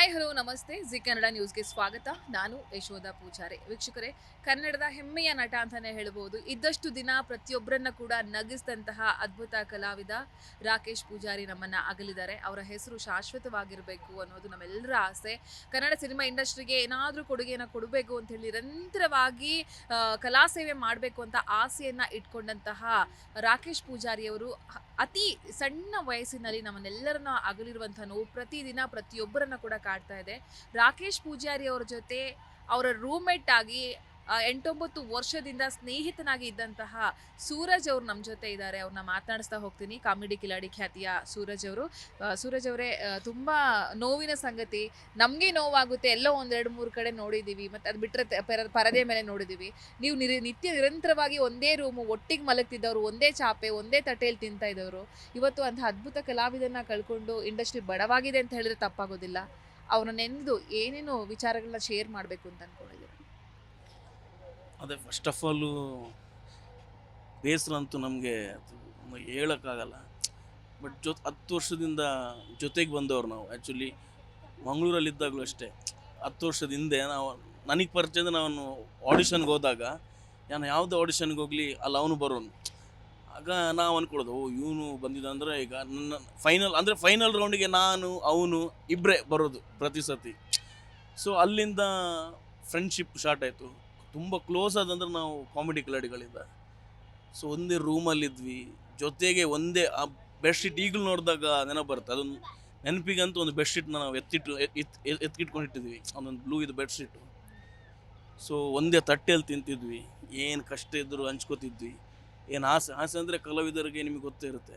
Hi hello ನಮಸ್ತೆ G Kannada ನ್ಯೂಸ್ಗೆ ಸ್ವಾಗತ. ನಾನು ಯಶೋಧ ಪೂಜಾರಿ. ವೀಕ್ಷಕರೇ, ಕನ್ನಡದ ಹೆಮ್ಮೆಯ ನಟ ಅಂತಾನೆ ಹೇಳ್ಬೋದು. ಇದ್ದಷ್ಟು ದಿನ ಪ್ರತಿಯೊಬ್ಬರನ್ನ ಕೂಡ ನಗಿಸಿದಂತಹ ಅದ್ಭುತ ಕಲಾವಿದ ರಾಕೇಶ್ ಪೂಜಾರಿ ನಮ್ಮನ್ನ ಅಗಲಿದ್ದಾರೆ. ಅವರ ಹೆಸರು ಶಾಶ್ವತವಾಗಿರಬೇಕು ಅನ್ನೋದು ನಮ್ಮೆಲ್ಲರ ಆಸೆ. ಕನ್ನಡ ಸಿನಿಮಾ ಇಂಡಸ್ಟ್ರಿಗೆ ಏನಾದರೂ ಕೊಡುಗೆಯನ್ನು ಕೊಡಬೇಕು ಅಂತ ಹೇಳಿ ನಿರಂತರವಾಗಿ ಕಲಾ ಸೇವೆ ಮಾಡಬೇಕು ಅಂತ ಆಸೆಯನ್ನ ಇಟ್ಕೊಂಡಂತಹ ರಾಕೇಶ್ ಪೂಜಾರಿ ಅವರು ಅತಿ ಸಣ್ಣ ವಯಸ್ಸಿನಲ್ಲಿ ನಮ್ಮನ್ನೆಲ್ಲರನ್ನ ಅಗಲಿರುವಂತಹ ನೋವು ಪ್ರತಿದಿನ ಪ್ರತಿಯೊಬ್ಬರನ್ನ ಕೂಡ ಕಾಡ್ತಾ ಇದೆ. ರಾಕೇಶ್ ಪೂಜಾರಿ ಅವರ ಜೊತೆ ಅವರ ರೂಮ್ಮೇಟ್ ಆಗಿ 8-9 ವರ್ಷದಿಂದ ಸ್ನೇಹಿತನಾಗಿ ಇದ್ದಂತಹ ಸೂರಜ್ ಅವರು ನಮ್ಮ ಜೊತೆ ಇದ್ದಾರೆ. ಅವ್ರನ್ನ ಮಾತನಾಡಿಸ್ತಾ ಹೋಗ್ತೀನಿ. ಕಾಮಿಡಿ ಕಿಲಾಡಿ ಖ್ಯಾತಿಯ ಸೂರಜ್ ಅವರು. ಸೂರಜ್ ಅವರೇ, ತುಂಬ ನೋವಿನ ಸಂಗತಿ. ನಮಗೆ ನೋವಾಗುತ್ತೆ. ಎಲ್ಲೋ 1-2-3 ಕಡೆ ನೋಡಿದ್ದೀವಿ, ಮತ್ತು ಅದು ಬಿಟ್ಟರೆ ಪರದೆ ಮೇಲೆ ನೋಡಿದ್ದೀವಿ. ನೀವು ನಿತ್ಯ ನಿರಂತರವಾಗಿ ಒಂದೇ ರೂಮು, ಒಟ್ಟಿಗೆ ಮಲಗ್ತಿದ್ದವರು, ಒಂದೇ ಚಾಪೆ, ಒಂದೇ ತಟ್ಟೆಯಲ್ಲಿ ತಿಂತಾ ಇದ್ದವರು, ಇವತ್ತು ಅಂತಹ ಅದ್ಭುತ ಕಲಾವಿದನ್ನ ಕಳ್ಕೊಂಡು ಇಂಡಸ್ಟ್ರಿ ಬಡವಾಗಿದೆ ಅಂತ ಹೇಳಿದ್ರೆ ತಪ್ಪಾಗೋದಿಲ್ಲ. ಅವ್ರನ್ನ ನೆನೆದು ಏನೇನು ವಿಚಾರಗಳನ್ನ ಶೇರ್ ಮಾಡಬೇಕು ಅಂತ ಅನ್ಕೊಂಡಿದ್ದೀವಿ? ಅದೇ ಫಸ್ಟ್ ಆಫ್ ಆಲು ಬೇಸರ ಅಂತೂ ನಮಗೆ ಹೇಳೋಕ್ಕಾಗಲ್ಲ. ಬಟ್ 10 ವರ್ಷದಿಂದ ಜೊತೆಗೆ ಬಂದವ್ರು ನಾವು. ಆ್ಯಕ್ಚುಲಿ ಮಂಗಳೂರಲ್ಲಿದ್ದಾಗಲೂ ಅಷ್ಟೇ, 10 ವರ್ಷದ ಹಿಂದೆ ನನಗೆ ಪರಿಚಯ ನಾನು ಆಡಿಷನ್ಗೆ ಹೋದಾಗ, ನಾನು ಯಾವುದೇ ಆಡಿಷನ್ಗೆ ಹೋಗಲಿ ಅಲ್ಲಿ ಅವನು ಬರೋನು. ಆಗ ನಾವು ಅಂದ್ಕೊಳ್ಳೋದು, ಇವನು ಬಂದಿದ್ದ ಅಂದರೆ ಈಗ ನನ್ನ ಫೈನಲ್ ರೌಂಡಿಗೆ ನಾನು ಅವನು ಇಬ್ಬರೇ ಬರೋದು ಪ್ರತಿ ಸತಿ. ಸೊ ಅಲ್ಲಿಂದ ಫ್ರೆಂಡ್ಶಿಪ್ ಸ್ಟಾರ್ಟ್ ಆಯಿತು. ತುಂಬ ಕ್ಲೋಸ್ ಆದಂದ್ರೆ ನಾವು ಕಾಮಿಡಿ ಕಿಲಾಡಿಗಳಿಂದ. ಸೊ ಒಂದೇ ರೂಮಲ್ಲಿದ್ವಿ, ಜೊತೆಗೆ ಒಂದೇ ಆ ಬೆಡ್ಶೀಟ್ ಈಗಲೂ ನೋಡಿದಾಗ ನೆನಪು ಬರುತ್ತೆ. ಅದೊಂದು ನೆನಪಿಗಂತೂ ಒಂದು ಬೆಡ್ಶೀಟ್ನ ನಾವು ಎತ್ತಿಟ್ಕೊಂಡಿಟ್ಟಿದ್ವಿ, ಅದೊಂದು ಬ್ಲೂ ಇದು ಬೆಡ್ಶೀಟು. ಸೊ ಒಂದೇ ತಟ್ಟೆಯಲ್ಲಿ ತಿಂತಿದ್ವಿ, ಏನು ಕಷ್ಟ ಇದ್ದರೂ ಹಂಚ್ಕೋತಿದ್ವಿ. ಏನು ಆಸೆ ಅಂದರೆ ಕಲಾವಿದರಿಗೆ ನಿಮಗೆ ಗೊತ್ತೇ ಇರುತ್ತೆ,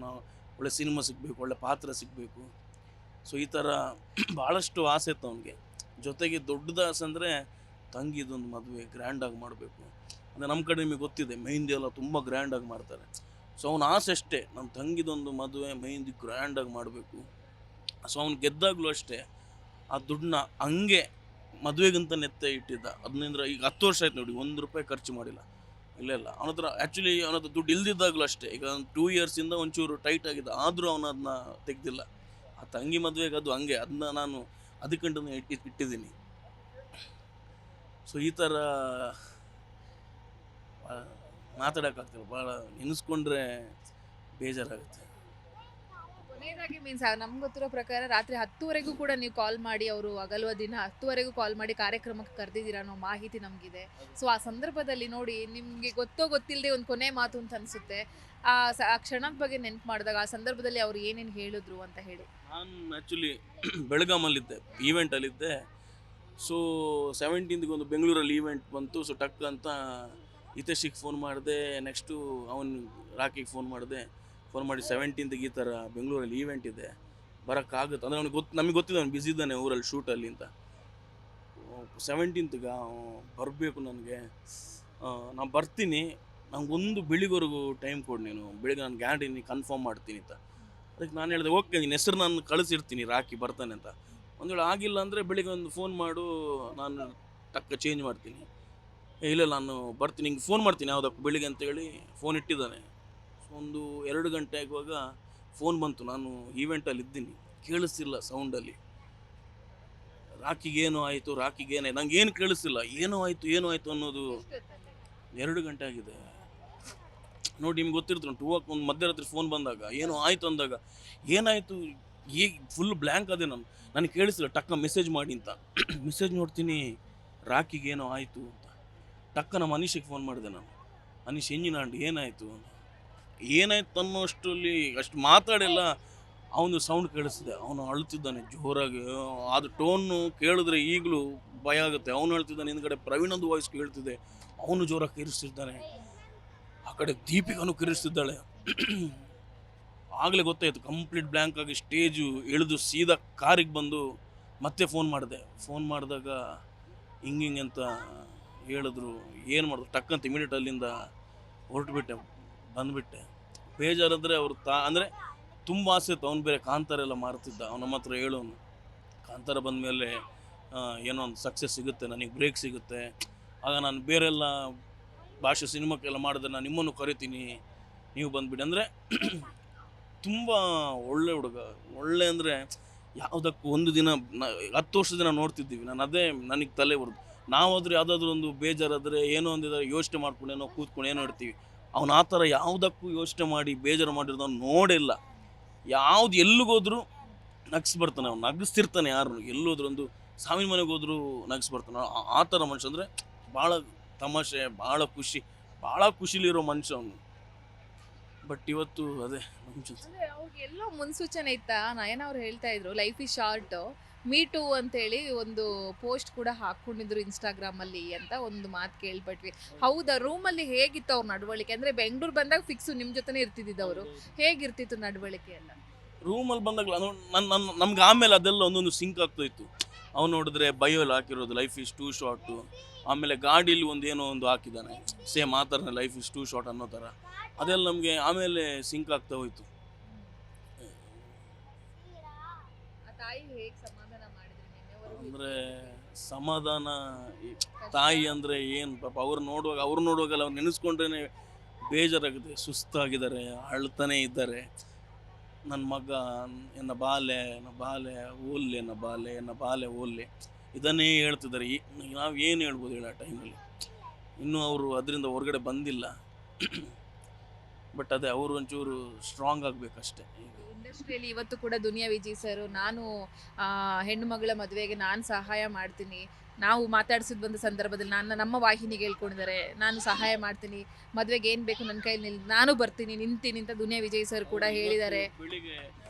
ನಾವು ಒಳ್ಳೆ ಸಿನಿಮಾ ಸಿಗಬೇಕು, ಒಳ್ಳೆ ಪಾತ್ರ ಸಿಗಬೇಕು. ಸೊ ಈ ಥರ ಭಾಳಷ್ಟು ಆಸೆ ಇತ್ತು ಅವನಿಗೆ. ಜೊತೆಗೆ ದೊಡ್ಡದು ಆಸೆ ಅಂದರೆ ತಂಗಿದೊಂದು ಮದುವೆ ಗ್ರ್ಯಾಂಡಾಗಿ ಮಾಡಬೇಕು. ಅಂದರೆ ನಮ್ಮ ಕಡೆ ನಿಮಗೆ ಗೊತ್ತಿದೆ, ಮೆಹಂದಿ ಎಲ್ಲ ತುಂಬ ಗ್ರ್ಯಾಂಡಾಗಿ ಮಾಡ್ತಾರೆ. ಸೊ ಅವನ ಆಸೆ ಅಷ್ಟೇ, ನಮ್ಮ ತಂಗಿದೊಂದು ಮದುವೆ ಮೆಹಂದಿ ಗ್ರ್ಯಾಂಡಾಗಿ ಮಾಡಬೇಕು. ಸೊ ಅವ್ನು ಗೆದ್ದಾಗಲೂ ಅಷ್ಟೇ ಆ ದುಡ್ಡನ್ನ ಹಂಗೆ ಮದುವೆಗಂತ ನೆತ್ತೆ ಇಟ್ಟಿದ್ದ. ಅದರಿಂದ ಈಗ 10 ವರ್ಷ ಆಯ್ತು ನೋಡಿ, ₹1 ಖರ್ಚು ಮಾಡಿಲ್ಲ. ಇಲ್ಲ ಅವನ ಹತ್ರ ಆ್ಯಕ್ಚುಲಿ ಅವನ ಹತ್ರ ದುಡ್ಡು ಇಲ್ದಿದ್ದಾಗಲೂ ಅಷ್ಟೇ. ಈಗ 2 ಇಯರ್ಸಿಂದ ಒಂಚೂರು ಟೈಟ್ ಆಗಿದೆ, ಆದರೂ ಅವನು ಅದನ್ನ ತೆಗೆದಿಲ್ಲ. ಆ ತಂಗಿ ಮದುವೆಗೆ ಅದು ಹಂಗೆ, ಅದನ್ನ ನಾನು ಅದಕ್ಕಂಟು ಇಟ್ಟಿದ್ದೀನಿ. ಸೊ ಈ ಥರ ಮಾತಾಡೋಕ್ಕಾಗ್ತದೆ, ಭಾಳ ನೆನೆಸ್ಕೊಂಡ್ರೆ ಬೇಜಾರಾಗುತ್ತೆ. ಕೊನೆಯದಾಗಿ ಮೀನ್ಸ್ ನಮ್ಗೆ ಗೊತ್ತಿರೋ ಪ್ರಕಾರ ರಾತ್ರಿ 10ವರೆಗೂ ಕೂಡ ನೀವು ಕಾಲ್ ಮಾಡಿ, ಅವರು ಅಗಲುವ ದಿನ 10ವರೆಗೂ ಕಾಲ್ ಮಾಡಿ ಕಾರ್ಯಕ್ರಮಕ್ಕೆ ಕರೆದಿದ್ದೀರಾ ಅನ್ನೋ ಮಾಹಿತಿ ನಮಗಿದೆ. ಸೊ ಆ ಸಂದರ್ಭದಲ್ಲಿ ನೋಡಿ, ನಿಮಗೆ ಗೊತ್ತೋ ಗೊತ್ತಿಲ್ಲದೆ ಒಂದು ಕೊನೆ ಮಾತು ಅಂತ ಅನಿಸುತ್ತೆ. ಆ ಕ್ಷಣದ ಬಗ್ಗೆ ನೆನ್ಪು ಮಾಡಿದಾಗ ಆ ಸಂದರ್ಭದಲ್ಲಿ ಅವ್ರು ಏನೇನು ಹೇಳಿದ್ರು ಅಂತ ಹೇಳಿ. ನಾನು ಆ್ಯಕ್ಚುಲಿ ಬೆಳಗಾಮಲ್ಲಿದ್ದೆ, ಈವೆಂಟಲ್ಲಿದ್ದೆ. ಸೊ 17th ಒಂದು ಬೆಂಗಳೂರಲ್ಲಿ ಈವೆಂಟ್ ಬಂತು. ಸೊ ಟಕ್ ಅಂತ ಹಿತೇಶಿಗೆ ಫೋನ್ ಮಾಡಿದೆ, ನೆಕ್ಸ್ಟು ಅವನು ರಾಕಿಗೆ ಫೋನ್ ಮಾಡಿ 17th ಈ ಥರ ಬೆಂಗಳೂರಲ್ಲಿ ಈವೆಂಟ್ ಇದೆ, ಬರೋಕ್ಕಾಗುತ್ತೆ ಅಂದರೆ ಅವ್ನಿಗೆ ನಮಗೆ ಗೊತ್ತಿದೆ ಅವ್ನು ಬ್ಯುಸಿ ಇದ್ದಾನೆ ಊರಲ್ಲಿ ಶೂಟಲ್ಲಿ ಅಂತ. 17th ಬರಬೇಕು ನನಗೆ, ನಾನು ಬರ್ತೀನಿ, ನಂಗೊಂದು ಬೆಳಿಗ್ವರೆಗೂ ಟೈಮ್ ಕೊಡು ನೀನು, ಬೆಳಿಗ್ಗೆ ನಾನು ಗ್ಯಾರಂಟಿ ಕನ್ಫರ್ಮ್ ಮಾಡ್ತೀನಿ ಅಂತ. ಅದಕ್ಕೆ ನಾನು ಹೇಳಿದೆ, ಓಕೆ ನಿನ್ನ ಹೆಸರು ನಾನು ಕಳಿಸಿರ್ತೀನಿ, ರಾಕಿ ಬರ್ತಾನೆ ಅಂತ. ಒಂದು ವೇಳೆ ಆಗಿಲ್ಲ ಅಂದರೆ ಬೆಳಿಗ್ಗೆ ಒಂದು ಫೋನ್ ಮಾಡು, ನಾನು ಟಕ್ಕ ಚೇಂಜ್ ಮಾಡ್ತೀನಿ. ಇಲ್ಲ ನಾನು ಬರ್ತೀನಿ, ಹಿಂಗೆ ಫೋನ್ ಮಾಡ್ತೀನಿ ಯಾವುದಕ್ಕೂ ಬೆಳಿಗ್ಗೆ ಅಂತೇಳಿ ಫೋನ್ ಇಟ್ಟಿದ್ದಾನೆ. ಸೊ ಒಂದು 2 ಗಂಟೆ ಆಗುವಾಗ ಫೋನ್ ಬಂತು, ನಾನು ಈವೆಂಟಲ್ಲಿ ಇದ್ದೀನಿ, ಕೇಳಿಸ್ತಿಲ್ಲ ಸೌಂಡಲ್ಲಿ. ರಾಕಿಗೇನು ಆಯಿತು, ನಂಗೆ ಏನು ಕೇಳಿಸ್ತಿಲ್ಲ, ಏನೋ ಆಯಿತು ಅನ್ನೋದು. 2 ಗಂಟೆ ಆಗಿದೆ ನೋಡಿ, ನಿಮ್ಗೆ ಗೊತ್ತಿರ್ತಾರೆ 2 ಒಂದು ಮಧ್ಯರಾತ್ರಿ ಫೋನ್ ಬಂದಾಗ ಏನೋ ಆಯಿತು ಅಂದಾಗ ಏನಾಯಿತು, ಈಗ ಫುಲ್ ಬ್ಲ್ಯಾಂಕ್ ಅದೇ. ನನಗೆ ಕೇಳಿಸಿಲ್ಲ, ಟಕ್ಕ ಮೆಸೇಜ್ ಮಾಡಿ ಅಂತ. ಮೆಸೇಜ್ ನೋಡ್ತೀನಿ, ರಾಕಿಗೇನೋ ಆಯಿತು ಅಂತ. ಟಕ್ಕ ನಮ್ಮ ಅನೀಶಿಗೆ ಫೋನ್ ಮಾಡಿದೆ ನಾನು, ಅನೀಶ್ ಎಂಜಿನಾಂಡು ಏನಾಯಿತು ಅನ್ನೋಷ್ಟರಲ್ಲಿ ಅಷ್ಟು ಮಾತಾಡಿಲ್ಲ, ಅವನು ಸೌಂಡ್ ಕೇಳಿಸಿದೆ, ಅವನು ಅಳ್ತಿದ್ದಾನೆ ಜೋರಾಗಿ. ಅದು ಟೋನು ಕೇಳಿದ್ರೆ ಈಗಲೂ ಭಯ ಆಗುತ್ತೆ. ಅವನು ಹೇಳ್ತಿದ್ದಾನೆ, ಹಿಂದ್ಗಡೆ ಪ್ರವೀಣಂದು ವಾಯ್ಸ್ ಕೇಳ್ತಿದೆ, ಅವನು ಜೋರಾಗಿ ಕಿರಿಸ್ತಿದ್ದಾನೆ, ಆ ಕಡೆ ದೀಪಿಕನು ಕಿರಿಸ್ತಿದ್ದಾಳೆ. ಆಗಲೇ ಗೊತ್ತಾಯಿತು, ಕಂಪ್ಲೀಟ್ ಬ್ಲ್ಯಾಂಕ್ ಆಗಿ ಸ್ಟೇಜು ಇಳಿದು ಸೀದಾ ಕಾರಿಗೆ ಬಂದು ಮತ್ತೆ ಫೋನ್ ಮಾಡಿದಾಗ ಹಿಂಗೆ ಅಂತ ಹೇಳಿದ್ರು. ಏನು ಮಾಡಿದ್ರು, ಟಕ್ಕಂತ ಇಮಿಡಿಯೇಟ್ ಅಲ್ಲಿಂದ ಬಂದುಬಿಟ್ಟೆ. ಬೇಜಾರಾದರೆ ಅವರು ಅಂದರೆ ತುಂಬ ಆಸೆ ಇತ್ತು. ಅವ್ನು ಬೇರೆ ಕಾಂತಾರ ಎಲ್ಲ ಮಾರ್ತಿದ್ದ, ಅವ್ನು ನಮ್ಮ ಹತ್ರ ಹೇಳೋನು, ಕಾಂತಾರ ಬಂದಮೇಲೆ ಏನೋ ಒಂದು ಸಕ್ಸಸ್ ಸಿಗುತ್ತೆ, ನನಗೆ ಬ್ರೇಕ್ ಸಿಗುತ್ತೆ, ಆಗ ನಾನು ಬೇರೆಲ್ಲ ಭಾಷೆ ಸಿನಿಮಾಕ್ಕೆಲ್ಲ ಮಾಡಿದ್ರೆ ನಾನು ನಿಮ್ಮನ್ನು ಕರಿತೀನಿ, ನೀವು ಬಂದುಬಿಡಿ ಅಂದರೆ. ತುಂಬ ಒಳ್ಳೆ ಹುಡುಗ, ಒಳ್ಳೆ ಅಂದರೆ ಯಾವುದಕ್ಕೂ ಒಂದು ದಿನ 10 ವರ್ಷದಿಂದ ನೋಡ್ತಿದ್ದೀವಿ. ನಾನು ಅದೇ ನನಗೆ ತಲೆ ಬರೋದು. ನಾವಾದ್ರೆ ಯಾವುದಾದ್ರೂ ಒಂದು ಬೇಜಾರಾದರೆ ಏನೋ ಒಂದಿದ್ರೆ ಯೋಚನೆ ಮಾಡ್ಕೊಂಡು ಏನೋ ಕೂತ್ಕೊಂಡು ಏನೋ ಇರ್ತೀವಿ. ಅವ್ನು ಆ ಥರ ಯಾವುದಕ್ಕೂ ಯೋಚನೆ ಮಾಡಿ ಬೇಜಾರು ಮಾಡಿರೋದು ಅವ್ನು ನೋಡಿಲ್ಲ. ಯಾವ್ದು ಎಲ್ಲಿಗೋದ್ರೂ ನಗ್ಸ್ ಬರ್ತಾನೆ, ಅವ್ನು ನಗಿಸ್ತಿರ್ತಾನೆ ಯಾರನ್ನು. ಎಲ್ಲೋದ್ರೂ ಒಂದು ಸಾವಿನ ಮನೆಗೆ ಹೋದ್ರೂ ನಗ್ಸ್ ಬರ್ತಾನೆ. ಆ ಥರ ಮನುಷ್ಯ ಅಂದರೆ ಭಾಳ ತಮಾಷೆ, ಭಾಳ ಖುಷಿಲಿರೋ ಮನುಷ್ಯ ಅವನು. ಬಟ್ ಇವತ್ತು ಅದೇ ಮನುಷ್ಯ ಅಂದ್ರೆ ಅವ್ರಿಗೆ ಎಲ್ಲೋ ಮುನ್ಸೂಚನೆ ಇತ್ತಾ? ನಯನ ಅವ್ರು ಹೇಳ್ತಾ ಇದ್ರು life is short, me too ಅಂತೇಳಿ ಒಂದು ಪೋಸ್ಟ್ ಕೂಡ ಹಾಕೊಂಡಿದ್ರು ಇನ್ಸ್ಟಾಗ್ರಾಮ್ ಅಲ್ಲಿ ಅಂತ ಒಂದು ಮಾತು ಕೇಳ್ಪಟ್ವಿ. ಹೌದಾ? ರೂಮಲ್ಲಿ ಹೇಗಿತ್ತು ಅವ್ರ ನಡವಳಿಕೆ? ಅಂದ್ರೆ ಬೆಂಗಳೂರು ಬಂದಾಗ ಫಿಕ್ಸು ನಿಮ್ಮ ಜೊತೆನೇ ಇರ್ತಿದ್ದವರು, ಹೇಗಿರ್ತಿತ್ತು ನಡವಳಿಕೆ ಎಲ್ಲ? ರೂಮಲ್ಲಿ ಬಂದಾಗಲ ನಮ್ಗೆ ಆಮೇಲೆ ಅದೆಲ್ಲ ಒಂದೊಂದು ಸಿಂಕ್ ಆಗ್ತಾಯಿತ್ತು. ಅವ್ನು ನೋಡಿದ್ರೆ ಬಯೋಲ್ಲಿ ಹಾಕಿರೋದು ಲೈಫ್ ಇಸ್ ಟೂ ಶಾರ್ಟು. ಆಮೇಲೆ ಗಾಡೀಲಿ ಏನೋ ಒಂದು ಹಾಕಿದ್ದಾನೆ ಸೇಮ್ ಆ ಥರನೇ ಲೈಫ್ ಇಸ್ ಟೂ ಶಾರ್ಟ್ ಅನ್ನೋ ಥರ. ಅದೆಲ್ಲ ನಮಗೆ ಆಮೇಲೆ ಸಿಂಕ್ ಆಗ್ತಾ ಹೋಯ್ತು. ಆ ತಾಯಿ ಹೇಗೆ ಸಮಾಧಾನ ಮಾಡಿದ್ರಿ ನಿನ್ನೆವರೆಗೂ? ಅಂದರೆ ಸಮಾಧಾನ, ಈ ತಾಯಿ ಅಂದರೆ ಏನು ಪಾಪ ಅವ್ರು ನೋಡುವಾಗಲ್ಲ ಅವ್ರು ನೆನೆಸ್ಕೊಂಡ್ರೇ ಬೇಜಾರಾಗುತ್ತೆ. ಸುಸ್ತಾಗಿದ್ದಾರೆ, ಅಳ್ತಾನೆ ಇದ್ದಾರೆ. ನನ್ನ ಮಗ ಎನ್ನ ಬಾಲೆ ಓಲ್ಲೆ ಇದನ್ನೇ ಹೇಳ್ತಿದ್ದಾರೆ. ನಾವು ಏನು ಹೇಳ್ಬೋದು ಹೇಳಿ ಆ ಟೈಮಲ್ಲಿ? ಇನ್ನೂ ಅವರು ಅದರಿಂದ ಹೊರಗಡೆ ಬಂದಿಲ್ಲ. ಬಟ್ ಅದೇ ಅವರು ಒಂಚೂರು ಸ್ಟ್ರಾಂಗ್ ಆಗಬೇಕಷ್ಟೇ. ಇಂಡಸ್ಟ್ರಿಯಲ್ಲಿ ಇವತ್ತು ಕೂಡ ದುನಿಯಾ ವಿಜಯ್ ಸರ್, ನಾನು ಹೆಣ್ಣು ಮಗಳ ಮದುವೆಗೆ ನಾನು ಸಹಾಯ ಮಾಡ್ತೀನಿ, ನಾವು ಮಾತಾಡ್ಸಿದ್ ಬಂದ ಸಂದರ್ಭದಲ್ಲಿ ನಮ್ಮ ವಾಹಿನಿಗೆ ಹೇಳ್ಕೊಂಡಿದ್ದಾರೆ, ನಾನು ಸಹಾಯ ಮಾಡ್ತೀನಿ, ಮದುವೆಗೆ ಏನು ಬೇಕು ನನ್ನ ಕೈಯಲ್ಲಿ ನಾನು ಬರ್ತೀನಿ, ನಿಂತೀನಿ ಅಂತ ದುನಿಯಾ ವಿಜಯ್ ಸರ್ ಕೂಡ ಹೇಳಿದ್ದಾರೆ. ಬೆಳಿಗ್ಗೆ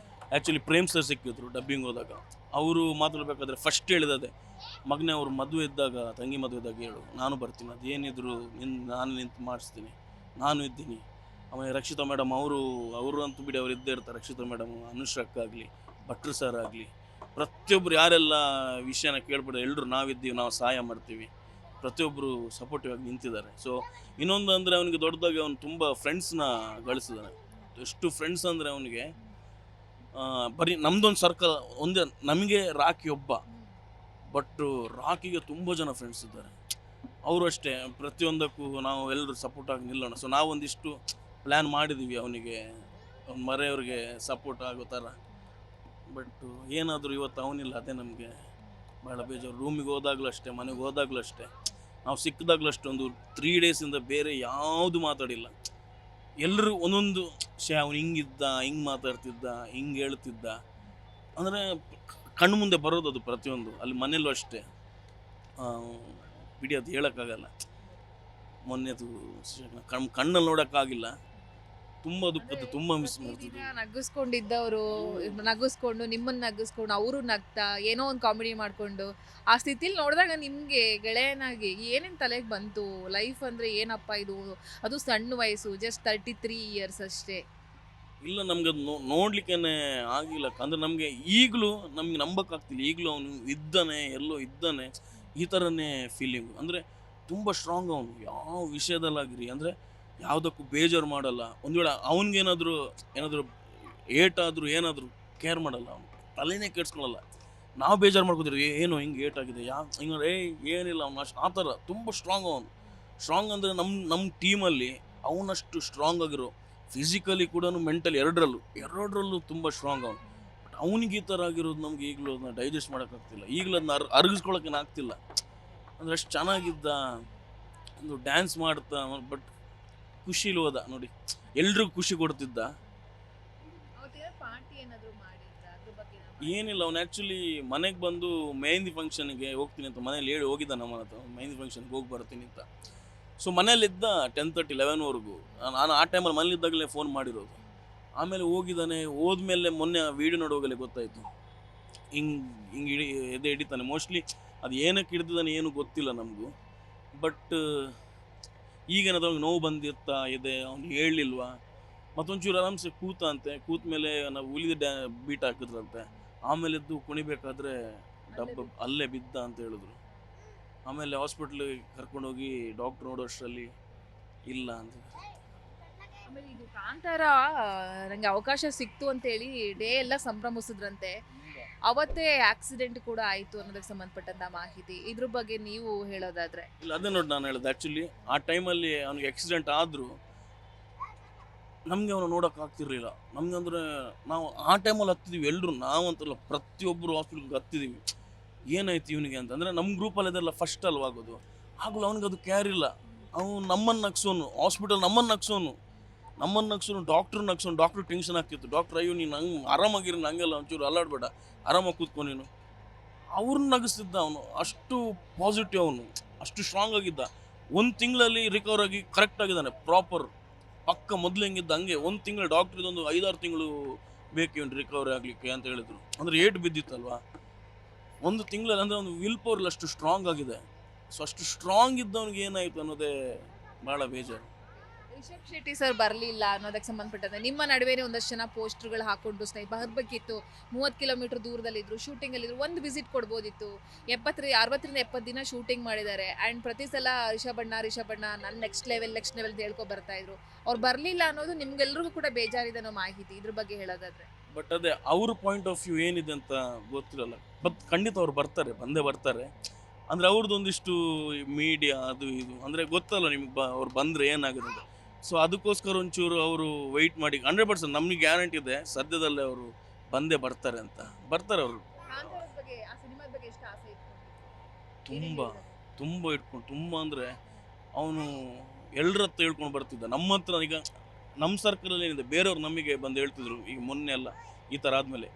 ಆ್ಯಕ್ಚುಲಿ ಪ್ರೇಮ್ ಸರ್ ಸಿಕ್ಕಿದ್ರು ಡಬ್ಬಿಂಗ್ ಹೋದಾಗ. ಅವರು ಮಾತಾಡ್ಬೇಕಾದ್ರೆ ಫಸ್ಟ್ ಹೇಳಿದೆ, ಮಗನೇ ಅವ್ರ ಮದುವೆ ಇದ್ದಾಗ, ತಂಗಿ ಮದುವೆ ಇದ್ದಾಗ ಹೇಳು, ನಾನು ಬರ್ತೀನಿ, ಅದೇನಿದ್ರು ನಾನು ನಿಂತು ಮಾಡಿಸ್ತೀನಿ, ನಾನು ಇದ್ದೀನಿ. ಆಮೇಲೆ ರಕ್ಷಿತಾ ಮೇಡಮ್ ಅವರು ಅಂತೂ ಬಿಡಿ, ಅವ್ರು ಇದ್ದೇ ಇರ್ತಾರೆ. ರಕ್ಷಿತಾ ಮೇಡಮ್, ಅನುಶ್ರಕ್ ಆಗಲಿ, ಭಟ್ರು ಸರ್ ಆಗಲಿ, ಪ್ರತಿಯೊಬ್ಬರು ಯಾರೆಲ್ಲ ವಿಷಯನ ಕೇಳ್ಬಿಟ್ಟು ಎಲ್ಲರೂ ನಾವಿದ್ದೀವಿ, ನಾವು ಸಹಾಯ ಮಾಡ್ತೀವಿ, ಪ್ರತಿಯೊಬ್ಬರು ಸಪೋರ್ಟಿವ್ ಆಗಿ ನಿಂತಿದ್ದಾರೆ. ಸೊ ಇನ್ನೊಂದು ಅಂದರೆ ಅವನಿಗೆ ದೊಡ್ಡದಾಗಿ ಅವನು ತುಂಬ ಫ್ರೆಂಡ್ಸ್ನ ಗಳಿಸಿದ್ದಾನೆ. ಎಷ್ಟು ಫ್ರೆಂಡ್ಸ್ ಅಂದರೆ ಅವನಿಗೆ ಬರೀ ನಮ್ಮದೊಂದು ಸರ್ಕಲ್ ಒಂದೇ, ನಮಗೆ ರಾಕಿ ಒಬ್ಬ, ಬಟ್ ರಾಕಿಗೆ ತುಂಬ ಜನ ಫ್ರೆಂಡ್ಸ್ ಇದ್ದಾರೆ. ಅವರು ಅಷ್ಟೇ, ಪ್ರತಿಯೊಂದಕ್ಕೂ ನಾವು ಎಲ್ಲರೂ ಸಪೋರ್ಟಾಗಿ ನಿಲ್ಲೋಣ. ಸೊ ನಾವೊಂದಿಷ್ಟು ಪ್ಲ್ಯಾನ್ ಮಾಡಿದ್ದೀವಿ ಅವನಿಗೆ, ಅವ್ನ ಮರೆಯವ್ರಿಗೆ ಸಪೋರ್ಟ್ ಆಗೋ ಥರ. ಬಟ್ ಏನಾದರೂ ಇವತ್ತು ಅವನಿಲ್ಲ, ಅದೇ ನಮಗೆ ಭಾಳ ಬೇಜಾರು. ರೂಮಿಗೆ ಹೋದಾಗಲೂ ಅಷ್ಟೇ, ಮನೆಗೆ ಹೋದಾಗಲೂ ಅಷ್ಟೇ, ನಾವು ಸಿಕ್ಕಿದಾಗಲೂ ಅಷ್ಟೇ, ಒಂದು 3 ಡೇಸಿಂದ ಬೇರೆ ಯಾವುದು ಮಾತಾಡಿಲ್ಲ. ಎಲ್ಲರೂ ಒಂದೊಂದು ಅವ್ನು ಹಿಂಗಿದ್ದ, ಹಿಂಗೆ ಮಾತಾಡ್ತಿದ್ದ, ಹಿಂಗೆ ಹೇಳ್ತಿದ್ದ ಅಂದರೆ ಕಣ್ಣು ಮುಂದೆ ಬರೋದು ಅದು ಪ್ರತಿಯೊಂದು. ಅಲ್ಲಿ ಮನೇಲೂ ಅಷ್ಟೇ, ಬಿಡಿ ಅದು ಹೇಳೋಕ್ಕಾಗಲ್ಲ. ಮೊನ್ನೆದು ಕಣ್ಣಲ್ಲಿ ನೋಡೋಕ್ಕಾಗಿಲ್ಲ. ತುಂಬ ದುಃಖದ್ದು, ತುಂಬ ಮಿಸ್ ಮಾಡ್ತಿದ್ದೆ. ನಗಿಸ್ಕೊಂಡಿದ್ದವರು ನಗಿಸ್ಕೊಂಡು, ನಿಮ್ಮನ್ನು ನಗಿಸ್ಕೊಂಡು, ಅವರು ನಗ್ತಾ ಏನೋ ಒಂದು ಕಾಮಿಡಿ ಮಾಡಿಕೊಂಡು, ಆ ಸ್ಥಿತಿಲಿ ನೋಡಿದಾಗ ನಿಮಗೆ ಗೆಳೆಯನಾಗಿ ಏನೇನು ತಲೆಗೆ ಬಂತು? ಲೈಫ್ ಅಂದರೆ ಏನಪ್ಪ ಇದು, ಅದು ಸಣ್ಣ ವಯಸ್ಸು, ಜಸ್ಟ್ 33 ಇಯರ್ಸ್ ಅಷ್ಟೇ. ಇಲ್ಲ, ನಮ್ಗೆ ಅದು ನೋಡ್ಲಿಕ್ಕೇ ಆಗಿಲ್ಲ. ಅಂದರೆ ನಮಗೆ ಈಗಲೂ ನಮ್ಗೆ ನಂಬಕ್ಕಾಗ್ತಿಲ್ಲ. ಈಗಲೂ ಅವನು ಇದ್ದಾನೆ, ಎಲ್ಲೋ ಇದ್ದಾನೆ, ಈ ಥರನೇ ಫೀಲಿಂಗು. ಅಂದರೆ ತುಂಬ ಸ್ಟ್ರಾಂಗ್ ಅವನು, ಯಾವ ವಿಷಯದಲ್ಲಾಗಿರಿ. ಅಂದರೆ ಯಾವುದಕ್ಕೂ ಬೇಜಾರು ಮಾಡಲ್ಲ. ಒಂದು ವೇಳೆ ಅವನಿಗೇನಾದರೂ ಏಟಾದರೂ ಏನಾದರೂ ಕೇರ್ ಮಾಡಲ್ಲ. ಅವನು ತಲೆನೇ ಕೆಡ್ಸ್ಕೊಳ್ಳಲ್ಲ. ನಾವು ಬೇಜಾರು ಮಾಡ್ಕೋತೀರಿ, ಏನು ಹಿಂಗೆ ಏಟಾಗಿದೆ, ಹಿಂಗೆ ಏನಿಲ್ಲ. ಅವನು ಅಷ್ಟು ಆ ಥರ ತುಂಬ ಸ್ಟ್ರಾಂಗ್ ಅವನು. ಸ್ಟ್ರಾಂಗ್ ಅಂದರೆ ನಮ್ಮ ಟೀಮಲ್ಲಿ ಅವನಷ್ಟು ಸ್ಟ್ರಾಂಗ್ ಆಗಿರೋ, ಫಿಸಿಕಲಿ ಕೂಡ ಮೆಂಟಲಿ ಎರಡರಲ್ಲೂ ತುಂಬ ಸ್ಟ್ರಾಂಗ್ ಅವನು. ಬಟ್ ಅವನಿಗೆ ಈ ಥರ ಆಗಿರೋದು ನಮ್ಗೆ ಈಗಲೂ ಅದನ್ನ ಡೈಜೆಸ್ಟ್ ಮಾಡೋಕ್ಕಾಗ್ತಿಲ್ಲ. ಈಗಲೂ ಅದನ್ನ ಅರಗಿಸ್ಕೊಳ್ಳೋಕೆ ಆಗ್ತಿಲ್ಲ. ಅಂದರೆ ಅಷ್ಟು ಚೆನ್ನಾಗಿದ್ದ, ಒಂದು ಡ್ಯಾನ್ಸ್ ಮಾಡ್ತಾ, ಬಟ್ ಖುಷಿಲಿ ಹೋದ ನೋಡಿ, ಎಲ್ರಿಗೂ ಖುಷಿ ಕೊಡ್ತಿದ್ದ. ಏನಿಲ್ಲ, ಅವ್ನು ಆ್ಯಕ್ಚುಲಿ ಮನೆಗೆ ಬಂದು ಮೆಹಂದಿ ಫಂಕ್ಷನ್ಗೆ ಹೋಗ್ತೀನಿ ಅಂತ ಮನೇಲಿ ಹೇಳಿ ಹೋಗಿದ್ದ. ನಮ್ಮ ಹತ್ರ ಮೆಹಂದಿ ಫಂಕ್ಷನ್ಗೆ ಹೋಗಿ ಬರ್ತೀನಿ ಅಂತ. ಸೊ ಮನೇಲಿದ್ದ 10:30, 11ವರೆಗೂ. ನಾನು ಆ ಟೈಮಲ್ಲಿ ಮನೇಲಿದ್ದಾಗಲೇ ಫೋನ್ ಮಾಡಿರೋದು. ಆಮೇಲೆ ಹೋಗಿದ್ದಾನೆ. ಹೋದ್ಮೇಲೆ ಮೊನ್ನೆ ವೀಡಿಯೋ ನೋಡುವಾಗಲೇ ಗೊತ್ತಾಯಿತು, ಹಿಂಗೆ ಎದೆ ಹಿಡಿತಾನೆ. ಮೋಸ್ಟ್ಲಿ ಅದು ಏನಕ್ಕೆ ಹಿಡ್ದಿದ್ದಾನೆ ಏನು ಗೊತ್ತಿಲ್ಲ ನಮಗೂ. ಬಟ್ ಈಗೇನಾದ್ರು ಅವ್ನಿಗೆ ನೋವು ಬಂದಿರ್ತಾ ಇದೆ, ಅವ್ನು ಹೇಳಲಿಲ್ವಾ. ಮತ್ತೊಂಚೂರು ಆರಾಮ್ಸೆ ಕೂತ ಮೇಲೆ ನಾವು ಉಳಿದ ಬೀಟ್ ಹಾಕಿದ್ರಂತೆ. ಆಮೇಲೆ ಎದ್ದು ಕುಣಿಬೇಕಾದ್ರೆ ಅಲ್ಲೇ ಬಿದ್ದ ಅಂತ ಹೇಳಿದ್ರು. ಆಮೇಲೆ ಹಾಸ್ಪಿಟ್ಲಿಗೆ ಕರ್ಕೊಂಡೋಗಿ ಡಾಕ್ಟ್ರ್ ನೋಡೋಷ್ಟರಲ್ಲಿ ಇಲ್ಲ ಅಂತ. ಆಮೇಲೆ ಇದು ಕಾಂತಾರ ನನಗೆ ಅವಕಾಶ ಸಿಕ್ತು ಅಂತೇಳಿ ಡೇ ಎಲ್ಲ ಸಂಭ್ರಮಿಸಿದ್ರಂತೆ. ಅವತ್ತೇ ಆಕ್ಸಿಡೆಂಟ್ ಕೂಡ ಆಯಿತು ಅನ್ನೋದಕ್ಕೆ ಸಂಬಂಧಪಟ್ಟಂಥ ಮಾಹಿತಿ, ಇದ್ರ ಬಗ್ಗೆ ನೀವು ಹೇಳೋದಾದರೆ? ಇಲ್ಲ, ಅದೇ ನೋಡಿ ನಾನು ಹೇಳೋದು. ಆ್ಯಕ್ಚುಲಿ ಆ ಟೈಮಲ್ಲಿ ಅವ್ನಿಗೆ ಆಕ್ಸಿಡೆಂಟ್ ಆದರೂ ನಮಗೆ ಅವನು ನೋಡೋಕ್ಕಾಗ್ತಿರ್ಲಿಲ್ಲ. ನಮ್ಗೆ ಅಂದರೆ ನಾವು ಆ ಟೈಮಲ್ಲಿ ಹತ್ತಿದ್ದೀವಿ ಎಲ್ಲರೂ, ನಾವಂತಲ್ಲ ಪ್ರತಿಯೊಬ್ಬರು ಹಾಸ್ಪಿಟ್ಲ್ಗೆ ಹತ್ತಿದ್ದೀವಿ. ಏನಾಯ್ತು ಇವನಿಗೆ ಅಂತ. ಅಂದರೆ ನಮ್ಮ ಗ್ರೂಪಲ್ಲಿ ಅದೆಲ್ಲ ಫಸ್ಟ್ ಅಲ್ವಾ ಆಗೋದು. ಆಗಲೂ ಅವ್ನಿಗೆ ಅದು ಕೇರ್ ಇಲ್ಲ. ಅವನು ನಮ್ಮನ್ನು ನಗ್ಸೋನು, ಹಾಸ್ಪಿಟಲ್ ನಮ್ಮನ್ನು ನಗ್ಸೋನು, ಡಾಕ್ಟ್ರ್ ನಗ್ಸೋನು. ಡಾಕ್ಟ್ರ್ ಟೆನ್ಷನ್ ಆಗ್ತಿತ್ತು. ಡಾಕ್ಟ್ರ್ ಅಯ್ಯೋ ನೀನು ಹಂಗೆ ಆರಾಮಾಗಿರಿ, ಹಂಗೆಲ್ಲ ಒಂಚೂರು ಅಲ್ಲಾಡಬೇಡ, ಆರಾಮಾಗಿ ಕೂತ್ಕೊ ನೀನು. ಅವ್ರನ್ನ ನಗಿಸ್ತಿದ್ದ ಅವನು. ಅಷ್ಟು ಪಾಸಿಟಿವ್ ಅವನು, ಅಷ್ಟು ಸ್ಟ್ರಾಂಗ್ ಆಗಿದ್ದ. 1 ತಿಂಗಳಲ್ಲಿ ರಿಕವರ್ ಆಗಿ ಕರೆಕ್ಟ್ ಆಗಿದ್ದಾನೆ ಪ್ರಾಪರ್. ಪಕ್ಕ ಮೊದಲು ಹೆಂಗಿದ್ದ ಹಂಗೆ. 1 ತಿಂಗಳು, ಡಾಕ್ಟ್ರ್ ಇದೊಂದು 5-6 ತಿಂಗಳು ಬೇಕು ಇವನು ರಿಕವರಿ ಆಗಲಿಕ್ಕೆ ಅಂತ ಹೇಳಿದರು. ಅಂದರೆ ಏಟು ಬಿದ್ದಿತ್ತಲ್ವಾ. 1 ತಿಂಗಳಲ್ಲಿ ಅಂದರೆ ಒಂದು ವಿಲ್ ಪವರ್ ಅಷ್ಟು ಸ್ಟ್ರಾಂಗ್ ಆಗಿದೆ. ಸೊ ಅಷ್ಟು ಸ್ಟ್ರಾಂಗ್ ಇದ್ದವನಿಗೆ ಏನಾಯಿತು ಅನ್ನೋದೇ ಭಾಳ ಬೇಜಾರು. ರಿಷಬ್ ಶೆಟ್ಟಿ ಸರ್ ಬರಲಿಲ್ಲ ಅನ್ನೋದಕ್ಕೆ ಸಂಬಂಧಪಟ್ಟಂತೆ ನಿಮ್ಮ ನಡುವೆನೇ ಒಂದಷ್ಟು ಜನ ಪೋಸ್ಟರ್ಗಳು ಹಾಕೊಂಡು ಬರಬೇಕಿತ್ತು. 30 ಕಿಲೋಮೀಟರ್ ದೂರದಲ್ಲಿದ್ದರು, ಶೂಟಿಂಗಲ್ಲಿದ್ದರು, ಒಂದು ವಿಸಿಟ್ ಕೊಡ್ಬೋದಿತ್ತು. 60ರಿಂದ 70 ದಿನ ಶೂಟಿಂಗ್ ಮಾಡಿದ್ದಾರೆ. ಆ್ಯಂಡ್ ಪ್ರತಿ ಸಲ ರಿಷಬ್ ಅಣ್ಣ ನಾನು ನೆಕ್ಸ್ಟ್ ಲೆವೆಲ್ ಅಂತ ಹೇಳ್ಕೊ ಬರ್ತಾ ಇದ್ರು. ಅವ್ರು ಬರಲಿಲ್ಲ ಅನ್ನೋದು ನಿಮ್ಗೆಲ್ರಿಗೂ ಕೂಡ ಬೇಜಾರಿದೆ ಅನ್ನೋ ಮಾಹಿತಿ. ಇದ್ರ ಬಗ್ಗೆ ಹೇಳೋದಾದ್ರೆ ಬಟ್ ಅದೇ ಅವ್ರ ಪಾಯಿಂಟ್ ಆಫ್ ವ್ಯೂ ಏನಿದೆ ಅಂತ ಗೊತ್ತಿರಲ್ಲ. ಬಟ್ ಖಂಡಿತ ಅವ್ರು ಬಂದೇ ಬರ್ತಾರೆ. ಅಂದರೆ ಅವ್ರದ್ದು ಒಂದಿಷ್ಟು ಮೀಡಿಯಾ ಅದು ಇದು ಅಂದರೆ ಗೊತ್ತಲ್ಲ ನಿಮ್ಗೆ, ಅವ್ರು ಬಂದರೆ ಏನಾಗುತ್ತೆ ಅಂತ. ಸೊ ಅದಕ್ಕೋಸ್ಕರ ಒಂಚೂರು ಅವರು ವೆಯ್ಟ್ ಮಾಡಿ 100% ನಮಗೆ ಗ್ಯಾರಂಟಿ ಇದೆ ಸದ್ಯದಲ್ಲೇ ಅವರು ಬಂದೇ ಬರ್ತಾರೆ ಅಂತ. ಬರ್ತಾರೆ ಅವರು. ಆ ಸಿನಿಮಾದ ಬಗ್ಗೆ ಎಷ್ಟು ಆಸೆ ಇತ್ತು? ತುಂಬ ಅಂದರೆ ಅವನು ಎಲ್ಲರ ಹತ್ರ ಹೇಳ್ಕೊಂಡು ಬರ್ತಿದ್ದ. ನಮ್ಮ ಹತ್ರ ಈಗ ನಮ್ಮ ಸರ್ಕಲಲ್ಲಿ ಏನಿದೆ, ಬೇರೆಯವ್ರು ನಮಗೆ ಬಂದು ಹೇಳ್ತಿದ್ರು. ಈಗ ಮೊನ್ನೆ ಎಲ್ಲ ಈ ಥರ ಆದಮೇಲೆ,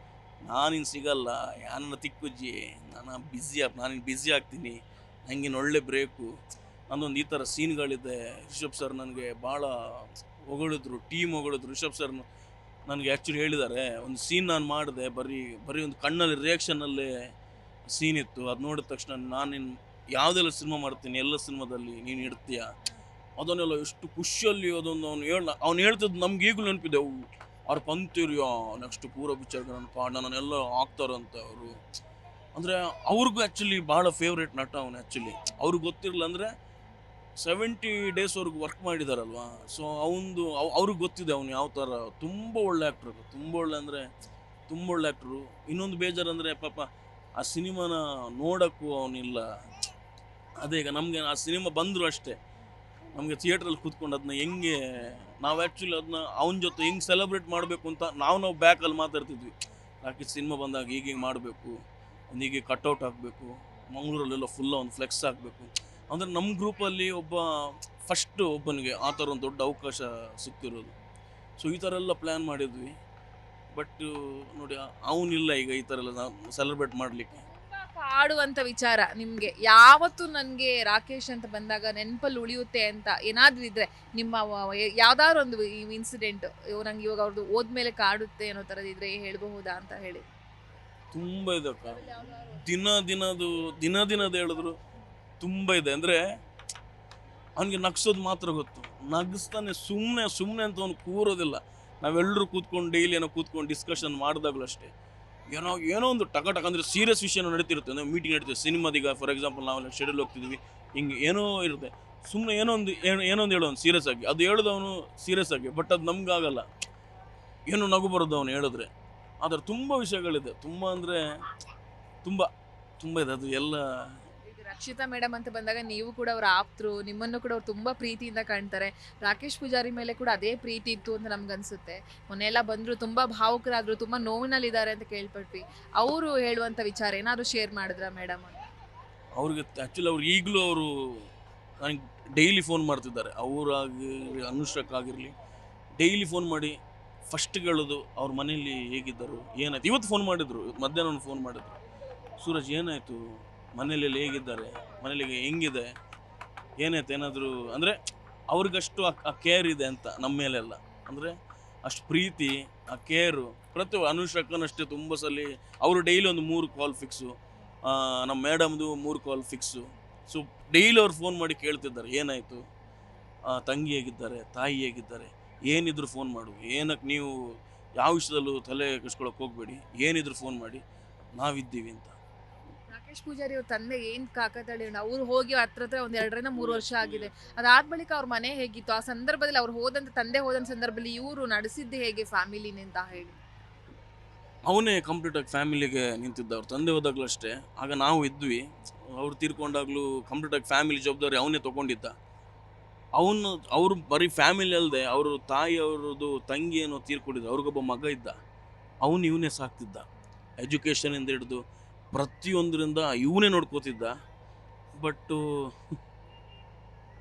ನಾನಿನ್ನು ಸಿಗಲ್ಲ, ನನ್ನ ತಿಕ್ಕುಜ್ಜಿ, ನಾನಿನ್ನು ಬ್ಯುಸಿ ಆಗ್ತೀನಿ, ನನಗಿನ್ನು ಒಳ್ಳೆ ಬ್ರೇಕು, ನನ್ನೊಂದು ಈ ಥರ ಸೀನ್ಗಳಿದೆ. ರಿಷಬ್ ಸರ್ ನನಗೆ ಭಾಳ ಹೊಗಳಿದ್ರು, ಟೀಮ್ ಹೊಗಳಿದ್ರು. ರಿಷಬ್ ಸರ್ ನನಗೆ ಆ್ಯಕ್ಚುಲಿ ಹೇಳಿದ್ದಾರೆ, ಒಂದು ಸೀನ್ ನಾನು ಮಾಡಿದೆ, ಬರೀ ಒಂದು ಕಣ್ಣಲ್ಲಿ ರಿಯಾಕ್ಷನಲ್ಲೇ ಸೀನ್ ಇತ್ತು. ಅದು ನೋಡಿದ ತಕ್ಷಣ ನಾನಿನ್ನು ಯಾವುದೆಲ್ಲ ಸಿನಿಮಾ ಮಾಡ್ತೀನಿ, ಎಲ್ಲ ಸಿನಿಮಾದಲ್ಲಿ ನೀನು ಇಡ್ತೀಯ, ಅದನ್ನೆಲ್ಲ ಎಷ್ಟು ಖುಷಿಯಲ್ಲಿ ಅದೊಂದು ಅವ್ನು ಹೇಳ್ತಿದ್ದು ನಮ್ಗೆ ಈಗಲೂ ನೆನಪಿದೆ. ಅವ್ರು ಪಂತಿರಿಯೋ ನೆಕ್ಸ್ಟ್ ಪೂರ ಪಿಕ್ಚರ್ಗೆ ನನ್ನೆಲ್ಲ ಆಗ್ತಾರಂತೆ ಅವರು. ಅಂದರೆ ಅವ್ರಿಗೂ ಆ್ಯಕ್ಚುಲಿ ಭಾಳ ಫೇವ್ರೇಟ್ ನಟ ಅವನು. ಆ್ಯಕ್ಚುಲಿ ಅವ್ರಿಗೆ ಗೊತ್ತಿರಲಿಲ್ಲ, ಅಂದರೆ 70 ಡೇಸ್ ಅವ್ರಿಗೆ ವರ್ಕ್ ಮಾಡಿದಾರಲ್ವ. ಸೊ ಅವ್ರಿಗೆ ಗೊತ್ತಿದೆ ಅವನು ಯಾವ ಥರ. ತುಂಬ ಒಳ್ಳೆ ಆ್ಯಕ್ಟ್ರು, ತುಂಬ ಒಳ್ಳೆ ಆ್ಯಕ್ಟ್ರು. ಇನ್ನೊಂದು ಬೇಜಾರು ಅಂದರೆ ಪಾಪ ಆ ಸಿನಿಮಾನ ನೋಡೋಕ್ಕೂ ಅವನಿಲ್ಲ. ಅದೇ ಈಗ ನಮಗೆ ಆ ಸಿನಿಮಾ ಬಂದರೂ ಅಷ್ಟೇ, ನಮಗೆ ಥಿಯೇಟ್ರಲ್ಲಿ ಕೂತ್ಕೊಂಡು ಅದನ್ನ ಹೆಂಗೆ ನಾವು ಆ್ಯಕ್ಚುಲಿ ಅದನ್ನ ಅವನ ಜೊತೆ ಹೆಂಗೆ ಸೆಲೆಬ್ರೇಟ್ ಮಾಡಬೇಕು ಅಂತ ನಾವು ಬ್ಯಾಕಲ್ಲಿ ಮಾತಾಡ್ತಿದ್ವಿ. ಯಾಕೆ ಸಿನಿಮಾ ಬಂದಾಗ ಹೀಗೆ ಮಾಡಬೇಕು, ಒಂದು ಹೀಗೆ ಕಟ್ಔಟ್ ಹಾಕಬೇಕು, ಮಂಗಳೂರಲ್ಲೆಲ್ಲ ಫುಲ್ಲ ಒಂದು ಫ್ಲೆಕ್ಸ್ ಹಾಕಬೇಕು. ಅಂದರೆ ನಮ್ಮ ಗ್ರೂಪಲ್ಲಿ ಒಬ್ಬನಿಗೆ ಆ ಥರ ಒಂದು ದೊಡ್ಡ ಅವಕಾಶ ಸಿಗ್ತಿರೋದು. ಸೊ ಈ ಥರ ಎಲ್ಲ ಪ್ಲ್ಯಾನ್ ಮಾಡಿದ್ವಿ. ಬಟ್ ನೋಡಿ ಅವನಿಲ್ಲ ಈಗ ಈ ಥರ ಎಲ್ಲ ಸೆಲೆಬ್ರೇಟ್ ಮಾಡಲಿಕ್ಕೆ. ಕಾಡುವಂಥ ವಿಚಾರ ನಿಮಗೆ ಯಾವತ್ತು ನನಗೆ ರಾಕೇಶ್ ಅಂತ ಬಂದಾಗ ನೆನಪಲ್ಲಿ ಉಳಿಯುತ್ತೆ ಅಂತ ಏನಾದರೂ ಇದ್ದರೆ, ನಿಮ್ಮ ಯಾವ್ದಾದ್ರು ಒಂದು ಇನ್ಸಿಡೆಂಟ್ ನಂಗೆ ಇವಾಗ ಅವ್ರದ್ದು ಹೋದ್ಮೇಲೆ ಕಾಡುತ್ತೆ ಅನ್ನೋ ಥರದಿದ್ರೆ ಹೇಳಬಹುದಾ ಅಂತ ಹೇಳಿ. ತುಂಬ ಇದೆ ಅಕ್ಕ. ದಿನದ ಹೇಳಿದ್ರು ತುಂಬ ಇದೆ. ಅಂದರೆ ಅವನಿಗೆ ನಗ್ಸೋದು ಮಾತ್ರ ಗೊತ್ತು. ನಗಿಸ್ತಾನೆ, ಸುಮ್ಮನೆ ಅಂತ ಅವ್ನು ಕೂರೋದಿಲ್ಲ. ನಾವೆಲ್ಲರೂ ಡೈಲಿ ಕೂತ್ಕೊಂಡು ಡಿಸ್ಕಷನ್ ಮಾಡಿದಾಗಲೂ ಅಷ್ಟೇ, ಏನೋ ಒಂದು ಟಕ ಅಂದರೆ ಸೀರಿಯಸ್ ವಿಷಯ ನಡೀತಿರುತ್ತೆ. ಅಂದರೆ ಮೀಟಿಂಗ್ ನಡೀತಿರುತ್ತೆ ಸಿನಿಮಾದೀಗ. ಫಾರ್ ಎಕ್ಸಾಂಪಲ್ ನಾವೆಲ್ಲ ಶೆಡ್ಯೂಲ್ ಹೋಗ್ತಿದ್ವಿ, ಹಿಂಗೆ ಏನೋ ಇರುತ್ತೆ, ಸುಮ್ಮನೆ ಏನೊಂದು ಹೇಳೋನು ಸೀರಿಯಸ್ ಆಗಿ, ಅದು ಹೇಳಿದವನು ಸೀರಿಯಸ್ ಆಗಿ. ಬಟ್ ಅದು ನಮಗಾಗಲ್ಲ, ಏನೋ ನಗು ಬರೋದು ಅವನು ಹೇಳಿದ್ರೆ. ಆದರೆ ತುಂಬ ವಿಷಯಗಳಿದೆ, ತುಂಬ ಇದೆ. ಅದು ಎಲ್ಲ ರಕ್ಷಿತಾ ಮೇಡಮ್ ಅಂತ ಬಂದಾಗ ನೀವು ಕೂಡ ಅವ್ರ ಆಪ್ತರು, ನಿಮ್ಮನ್ನು ಕೂಡ ಅವ್ರು ತುಂಬ ಪ್ರೀತಿಯಿಂದ ಕಾಣ್ತಾರೆ. ರಾಕೇಶ್ ಪೂಜಾರಿ ಮೇಲೆ ಕೂಡ ಅದೇ ಪ್ರೀತಿ ಇತ್ತು ಅಂತ ನಮ್ಗನ್ಸುತ್ತೆ. ಮೊನ್ನೆಲ್ಲ ಬಂದರು, ತುಂಬ ಭಾವುಕರಾದರು, ತುಂಬ ನೋವಿನಲ್ಲಿದ್ದಾರೆ ಅಂತ ಕೇಳ್ಪಟ್ವಿ. ಅವರು ಹೇಳುವಂಥ ವಿಚಾರ ಏನಾದರೂ ಶೇರ್ ಮಾಡಿದ್ರಾ ಮೇಡಮ್? ಅವ್ರಿಗೆ ಆ್ಯಕ್ಚುಲಿ ಈಗಲೂ ನನಗೆ ಡೈಲಿ ಫೋನ್ ಮಾಡ್ತಿದ್ದಾರೆ. ಅನುಷ್ಠಕ್ಕಾಗಿರಲಿ ಡೈಲಿ ಫೋನ್ ಮಾಡಿ ಫಸ್ಟ್ ಹೇಳೋದು ಅವ್ರ ಮನೇಲಿ ಹೇಗಿದ್ದರು, ಏನಾಯ್ತು. ಇವತ್ತು ಫೋನ್ ಮಾಡಿದ್ರು, ಮಧ್ಯಾಹ್ನ ಫೋನ್ ಮಾಡಿದ್ರು, ಸೂರಜ್ ಏನಾಯಿತು, ಮನೇಲೆಲ್ಲ ಹೇಗಿದ್ದಾರೆ, ಮನೇಲಿಗೆ ಹೆಂಗಿದೆ, ಏನಾಯ್ತು, ಏನಾದರೂ. ಅಂದರೆ ಅವ್ರಿಗಷ್ಟು ಆ ಕೇರ್ ಇದೆ ಅಂತ ನಮ್ಮ ಮೇಲೆಲ್ಲ. ಅಂದರೆ ಅಷ್ಟು ಪ್ರೀತಿ, ಆ ಕೇರು ಅನುಷ್ಠಕ್ಕನಷ್ಟೇ. ತುಂಬ ಸಲ ಅವರು ಡೈಲಿ ಒಂದು 3 ಕಾಲ್ ಫಿಕ್ಸು, ನಮ್ಮ ಮೇಡಮ್ದು 3 ಕಾಲ್ ಫಿಕ್ಸು. ಸೊ ಡೈಲಿ ಅವ್ರು ಫೋನ್ ಮಾಡಿ ಕೇಳ್ತಿದ್ದಾರೆ, ಏನಾಯಿತು, ತಂಗಿ ಹೇಗಿದ್ದಾರೆ, ತಾಯಿ ಹೇಗಿದ್ದಾರೆ, ಏನಿದ್ರು ಫೋನ್ ಮಾಡು, ಏನಕ್ಕೆ ನೀವು ಯಾವ ವಿಷಯದಲ್ಲೂ ತಲೆ ಕೆಡ್ಸ್ಕೊಳಕ್ಕೆ ಹೋಗಬೇಡಿ, ಏನಿದ್ರು ಫೋನ್ ಮಾಡಿ, ನಾವಿದ್ದೀವಿ ಅಂತ. ರಾಕೇಶ್ ಪೂಜಾರಿ ಅವ್ರ ತಂದೆ ಏನು ಕಾಕತಾಳಿ, ಅವ್ರು ಹೋಗಿ ಹತ್ರ 2ರಿಂದ 3 ವರ್ಷ ಆಗಿದೆ. ಅದಾದ ಬಳಿಕ ಅವ್ರ ಮನೆ ಹೇಗಿತ್ತು, ಆ ಸಂದರ್ಭದಲ್ಲಿ ಅವ್ರು ತಂದೆ ಹೋದಂಥ ಸಂದರ್ಭದಲ್ಲಿ ಇವರು ನಡೆಸಿದ್ದು ಹೇಗೆ ಫ್ಯಾಮಿಲಿನ ಅಂತ ಹೇಳಿ? ಅವನೇ ಕಂಪ್ಲೀಟಾಗಿ ಫ್ಯಾಮಿಲಿಗೆ ನಿಂತಿದ್ದ. ಅವ್ರ ತಂದೆ ಹೋದಾಗಲೂ ಅಷ್ಟೇ, ಆಗ ನಾವು ಇದ್ವಿ. ಅವ್ರು ತೀರ್ಕೊಂಡಾಗಲೂ ಕಂಪ್ಲೀಟಾಗಿ ಫ್ಯಾಮಿಲಿ ಜವಾಬ್ದಾರಿ ಅವನೇ ತೊಗೊಂಡಿದ್ದ. ಅವರು ಬರೀ ಫ್ಯಾಮಿಲಿ ಅಲ್ಲದೆ ಅವರು ತಾಯಿ ಅವ್ರದ್ದು ತಂಗಿ ಏನೋ ತೀರ್ಕೊಂಡಿದ್ರು, ಅವ್ರಿಗೊಬ್ಬ ಮಗ ಇದ್ದ, ಇವನೇ ಸಾಕ್ತಿದ್ದ. ಎಜುಕೇಷನಿಂದ ಹಿಡಿದು ಪ್ರತಿಯೊಂದರಿಂದ ಇವನೇ ನೋಡ್ಕೋತಿದ್ದ. ಬಟ್ಟು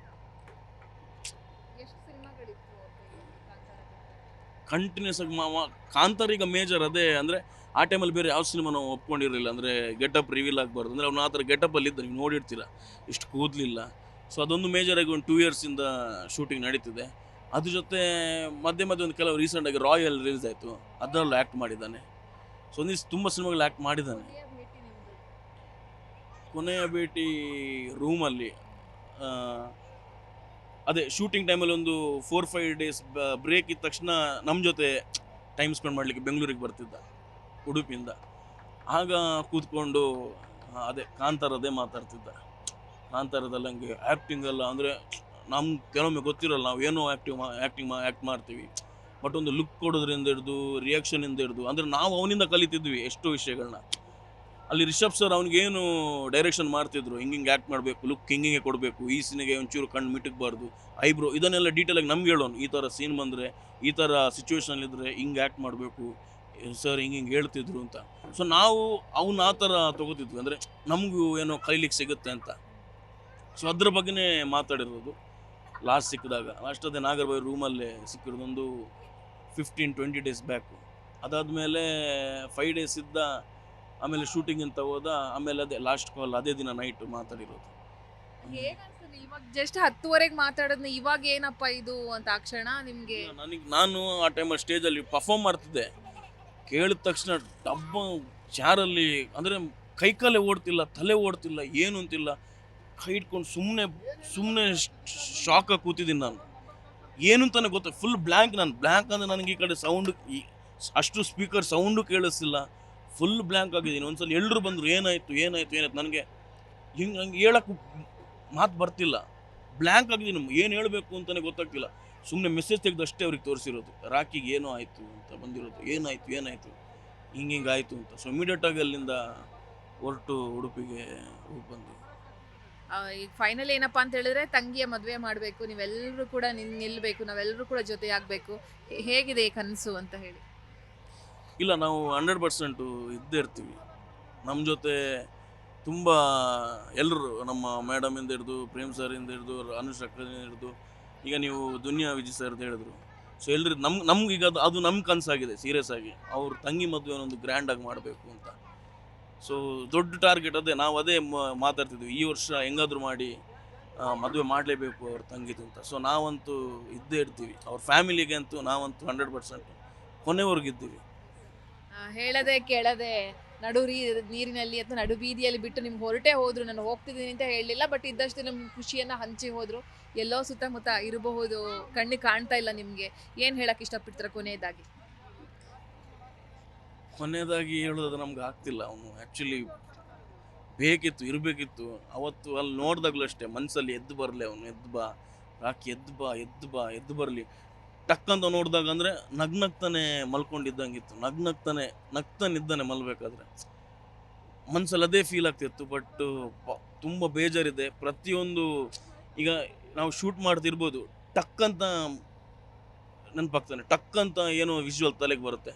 ಎಷ್ಟು ಸಿನಿಮಾಗಳಿತ್ತು ಅವ್ರ ಕೈಯಲ್ಲಿ ಕಾಂತಾರ ಬಿಟ್ಟು? ಕಂಟಿನ್ಯೂಸ್ ಆಗಿ ಕಾಂತಾರ ಈಗ ಮೇಜರ್ ಅದೇ. ಅಂದರೆ ಆ ಟೈಮಲ್ಲಿ ಬೇರೆ ಯಾವ ಸಿನಿಮಾ ನಾವು ಒಪ್ಕೊಂಡಿರಲಿಲ್ಲ. ಅಂದರೆ ಗೆಟಪ್ ರಿವೀಲ್ ಆಗಬಾರ್ದು. ಅಂದರೆ ಅವ್ನು ಆ ಥರ ಗೆಟಪ್ಪಲ್ಲಿ ಇದ್ದ, ನೀವು ನೋಡಿರ್ತೀರ, ಇಷ್ಟು ಕೂದಲಿಲ್ಲ. ಸೊ ಅದೊಂದು ಮೇಜರಾಗಿ ಒಂದು 2 ಇಯರ್ಸಿಂದ ಶೂಟಿಂಗ್ ನಡೀತಿದೆ. ಅದ್ರ ಜೊತೆ ಮಧ್ಯೆ ಮಧ್ಯೆ ಒಂದು ಕೆಲವು ರೀಸೆಂಟಾಗಿ ರಾಯಲ್ ರಿಲೀಸ್ ಆಯಿತು, ಅದರಲ್ಲೂ ಆ್ಯಕ್ಟ್ ಮಾಡಿದ್ದಾನೆ. ಸೊ ಒಂದಿಷ್ಟು ತುಂಬ ಸಿನಿಮಾಗಳು ಆ್ಯಕ್ಟ್ ಮಾಡಿದ್ದಾನೆ. ಕೊನೆಯ ಭೇಟಿ ನಿಮ್ದು? ಕೊನೆಯ ಭೇಟಿ ರೂಮಲ್ಲಿ, ಅದೇ ಶೂಟಿಂಗ್ ಟೈಮಲ್ಲಿ ಒಂದು 4-5 ಡೇಸ್ ಬ್ರೇಕ್ ಇದ್ದ ತಕ್ಷಣ ನಮ್ಮ ಜೊತೆ ಟೈಮ್ ಸ್ಪೆಂಡ್ ಮಾಡಲಿಕ್ಕೆ ಬೆಂಗಳೂರಿಗೆ ಬರ್ತಿದ್ದ ಉಡುಪಿಯಿಂದ. ಆಗ ಕೂತ್ಕೊಂಡು ಅದೇ ಕಾಂತಾರದೇ ಮಾತಾಡ್ತಿದ್ದ. ಕಾಂತಾರದಲ್ಲಿ ಹಂಗೆ ಆ್ಯಕ್ಟಿಂಗ್ ಎಲ್ಲ ಅಂದರೆ ನಮ್ಗೆ ಕೆಲವೊಮ್ಮೆ ಗೊತ್ತಿರೋಲ್ಲ, ನಾವು ಏನೋ ಆ್ಯಕ್ಟ್ ಮಾಡ್ತೀವಿ. ಬಟ್ ಒಂದು ಲುಕ್ ಕೊಡೋದ್ರಿಂದ ಹಿಡಿದು ರಿಯಾಕ್ಷನಿಂದ ಹಿಡಿದು ಅಂದರೆ ನಾವು ಅವನಿಂದ ಕಲಿತಿದ್ವಿ ಎಷ್ಟೋ ವಿಷಯಗಳನ್ನ. ಅಲ್ಲಿ ರಿಷಬ್ ಸರ್ ಅವ್ನಿಗೇನು ಡೈರೆಕ್ಷನ್ ಮಾಡ್ತಿದ್ರು, ಹಿಂಗೆ ಆ್ಯಕ್ಟ್ ಮಾಡಬೇಕು, ಲುಕ್ ಹಿಂಗೆ ಕೊಡಬೇಕು, ಈ ಸೀನಿಗೆ ಒಂಚೂರು ಕಣ್ಣು ಮಿಟಕಬಾರ್ದು, ಐಬ್ರೋ, ಇದನ್ನೆಲ್ಲ ಡೀಟೇಲಾಗಿ ನಮ್ಗೆ ಹೇಳೋನು. ಈ ಥರ ಸೀನ್ ಬಂದರೆ, ಈ ಥರ ಸಿಚುವೇಶನಲ್ಲಿದ್ದರೆ ಹಿಂಗೆ ಆ್ಯಕ್ಟ್ ಮಾಡಬೇಕು ಸರ್, ಹಿಂಗೆ ಹೇಳ್ತಿದ್ರು ಅಂತ. ಸೊ ನಾವು ಅವನ್ನ ಆ ಥರ ತೊಗೋತಿದ್ವಿ, ಅಂದರೆ ನಮಗೂ ಏನೋ ಕಲೀಲಿಕ್ಕೆ ಸಿಗುತ್ತೆ ಅಂತ. ಸೊ ಅದ್ರ ಬಗ್ಗೆನೇ ಮಾತಾಡಿರೋದು ಲಾಸ್ಟ್ ಸಿಕ್ಕಿದಾಗ. ಲಾಸ್ಟ್ ಅದೇ ನಾಗರಬಾವಿ ರೂಮಲ್ಲೇ ಸಿಕ್ಕಿರೋದೊಂದು 15-20 ಡೇಸ್ ಬ್ಯಾಕು. ಅದಾದಮೇಲೆ 5 ಡೇಸ್ ಇದ್ದ, ಆಮೇಲೆ ಶೂಟಿಂಗ್ ಅಂತ ಹೋದ, ಆಮೇಲೆ ಅದೇ ಲಾಸ್ಟ್ ಕಾಲ್ ಅದೇ ದಿನ ನೈಟ್ ಮಾತಾಡಿರೋದು. ಹೇಗ್ ಅನ್ಸ್ತದೆ ಇವಾಗ ಜಸ್ಟ್ 10:30ಗೆ ಮಾತಾಡೋದ್ನ ಇವಾಗ ಏನಪ್ಪ ಇದು ಅಂತ ಆ ಕ್ಷಣ ನಿಮ್ಗೆ? ನಾನು ಆ ಟೈಮಲ್ಲಿ ಸ್ಟೇಜಲ್ಲಿ ಪರ್ಫಾರ್ಮ್ ಮಾಡ್ತಿದ್ದೆ. ಕೇಳಿದ ತಕ್ಷಣ ಡಬ್ಬ ಚಾರಲ್ಲಿ, ಅಂದರೆ ಕೈಕಾಲೇ ಓಡ್ತಿಲ್ಲ, ತಲೆ ಓಡ್ತಿಲ್ಲ, ಏನು ಅಂತಿಲ್ಲ, ಕೈ ಇಟ್ಕೊಂಡು ಸುಮ್ಮನೆ ಶಾಕಾಗಿ ಕೂತಿದ್ದೀನಿ ನಾನು. ಏನು ಅಂತಾನೆ ಗೊತ್ತ, ಫುಲ್ ಬ್ಲ್ಯಾಂಕ್. ನಾನು ಬ್ಲ್ಯಾಂಕ್ ಅಂದರೆ ನನಗೆ ಈ ಕಡೆ ಸೌಂಡ್, ಅಷ್ಟು ಸ್ಪೀಕರ್ ಸೌಂಡು ಕೇಳಿಸ್ತಿಲ್ಲ, ಫುಲ್ ಬ್ಲ್ಯಾಂಕ್ ಆಗಿದ್ದೀನಿ. ಒಂದ್ಸಲ ಎಲ್ಲರೂ ಬಂದರು, ಏನಾಯಿತು ನನಗೆ ನಂಗೆ ಹೇಳೋಕ್ಕೆ ಮಾತು ಬರ್ತಿಲ್ಲ, ಬ್ಲ್ಯಾಂಕ್ ಆಗಿದ್ದೀನಿ, ಏನು ಹೇಳಬೇಕು ಅಂತಲೇ ಗೊತ್ತಾಗ್ತಿಲ್ಲ. ಸುಮ್ಮನೆ ಮೆಸೇಜ್ ತೆಗೆದು ಅಷ್ಟೇ ಅವ್ರಿಗೆ ತೋರಿಸಿರೋದು, ರಾಕಿಗೆ ಏನೋ ಆಯಿತು ಅಂತ ಬಂದಿರೋದು, ಏನಾಯಿತು ಹಿಂಗೆ ಆಯಿತು ಅಂತ. ಸೊ ಇಮಿಡಿಯೇಟಾಗಿ ಅಲ್ಲಿಂದ ಹೊರಟು ಉಡುಪಿಗೆ ಹೋಗಿ ಬಂದು. ಈಗ ಫೈನಲ್ ಏನಪ್ಪಾ ಅಂತ ಹೇಳಿದ್ರೆ ತಂಗಿಯ ಮದುವೆ ಮಾಡಬೇಕು, ನೀವೆಲ್ಲರೂ ಕೂಡ ನಿಲ್ಲಬೇಕು, ನಾವೆಲ್ಲರೂ ಕೂಡ ಜೊತೆ ಆಗಬೇಕು. ಹೇಗಿದೆ ಈ ಕನಸು ಅಂತ ಹೇಳಿ? ಇಲ್ಲ, ನಾವು 100% ಇದ್ದೇ ಇರ್ತೀವಿ. ನಮ್ಮ ಜೊತೆ ತುಂಬ ಎಲ್ಲರೂ, ನಮ್ಮ ಮೇಡಮಿಂದ ಹಿಡಿದು, ಪ್ರೇಮ್ ಸರಿಂದ ಹಿಡಿದು, ಅನುಷ್ ಅಕ್ಕದಿಂದ ಹಿಡಿದು, ಈಗ ನೀವು ದುನಿಯಾ ವಿಜಯ್ ಸರ್ ಅಂತ ಹೇಳಿದ್ರು. ಸೊ ಎಲ್ಲರೂ ನಮ್ಗೆ ಈಗ ಅದು ನಮ್ಮ ಕನಸಾಗಿದೆ ಸೀರಿಯಸ್ ಆಗಿ. ಅವ್ರ ತಂಗಿ ಮದುವೆ ಒಂದು ಗ್ರ್ಯಾಂಡಾಗಿ ಮಾಡಬೇಕು ಅಂತ. ಸೊ ದೊಡ್ಡ ಟಾರ್ಗೆಟ್ ಅದೇ. ನಾವು ಅದೇ ಮಾತಾಡ್ತಿದ್ವಿ, ಈ ವರ್ಷ ಹೆಂಗಾದರೂ ಮಾಡಿ ಮದುವೆ ಮಾಡಲೇಬೇಕು ಅವ್ರ ತಂಗಿದು ಅಂತ. ಸೊ ನಾವಂತೂ ಇದ್ದೇ ಇರ್ತೀವಿ, ಅವ್ರ ಫ್ಯಾಮಿಲಿಗೆ ಅಂತೂ ನಾವಂತೂ 100% ಕೊನೆವರೆಗಿದ್ದೀವಿ. ಹೇಳದೆ ಕೇಳದೆ ನೀರಿನಲ್ಲಿ ಅಥವಾ ನಡು ಬೀದಿಯಲ್ಲಿ ಬಿಟ್ಟು ನಿಮ್ಗೆ ಹೊರಟೇ ಹೋದ್ರು, ನಾನು ಹೋಗ್ತಿದ್ದೀನಿ ಅಂತ ಹೇಳಲಿಲ್ಲ, ಬಟ್ ಇದ್ದಷ್ಟು ನಮ್ಮ ಖುಷಿಯನ್ನು ಹಂಚಿ ಹೋದ್ರು. ಎಲ್ಲೋ ಸುತ್ತಮುತ್ತ ಇರಬಹುದು, ಕಣ್ಣಿಗೆ ಕಾಣ್ತಾ ಇಲ್ಲ ನಿಮಗೆ. ಏನು ಹೇಳಕ್ಕೆ ಇಷ್ಟಪಡ್ತೀರಾ ಕೊನೆಯದಾಗಿ ಹೇಳೋದು ನಮ್ಗೆ ಆಗ್ತಿಲ್ಲ. ಅವನು ಆ್ಯಕ್ಚುಲಿ ಇರಬೇಕಿತ್ತು. ಅವತ್ತು ಅಲ್ಲಿ ನೋಡಿದಾಗಲೂ ಅಷ್ಟೇ ಮನಸ್ಸಲ್ಲಿ ಎದ್ದು ಬರಲಿ, ಅವನು ರಾಕಿ ಎದ್ದು ಬರಲಿ. ಟಕ್ಕಂತ ನೋಡಿದಾಗ ಅಂದರೆ ನಗ್ನಗ್ತಾನೆ ಮಲ್ಕೊಂಡಿದ್ದಂಗಿತ್ತು, ನಗ್ತಾನಿದ್ದಾನೆ ಮಲ್ಬೇಕಾದ್ರೆ. ಮನಸ್ಸಲ್ಲಿ ಅದೇ ಫೀಲ್ ಆಗ್ತಿತ್ತು. ಬಟ್ ತುಂಬ ಬೇಜಾರಿದೆ. ಪ್ರತಿಯೊಂದು ಈಗ ನಾವು ಶೂಟ್ ಮಾಡ್ತಿರ್ಬೋದು, ಟಕ್ಕಂತ ನೆನಪಾಗ್ತಾನೆ, ಟಕ್ಕಂತ ಏನೋ ವಿಜುವಲ್ ತಲೆಗೆ ಬರುತ್ತೆ.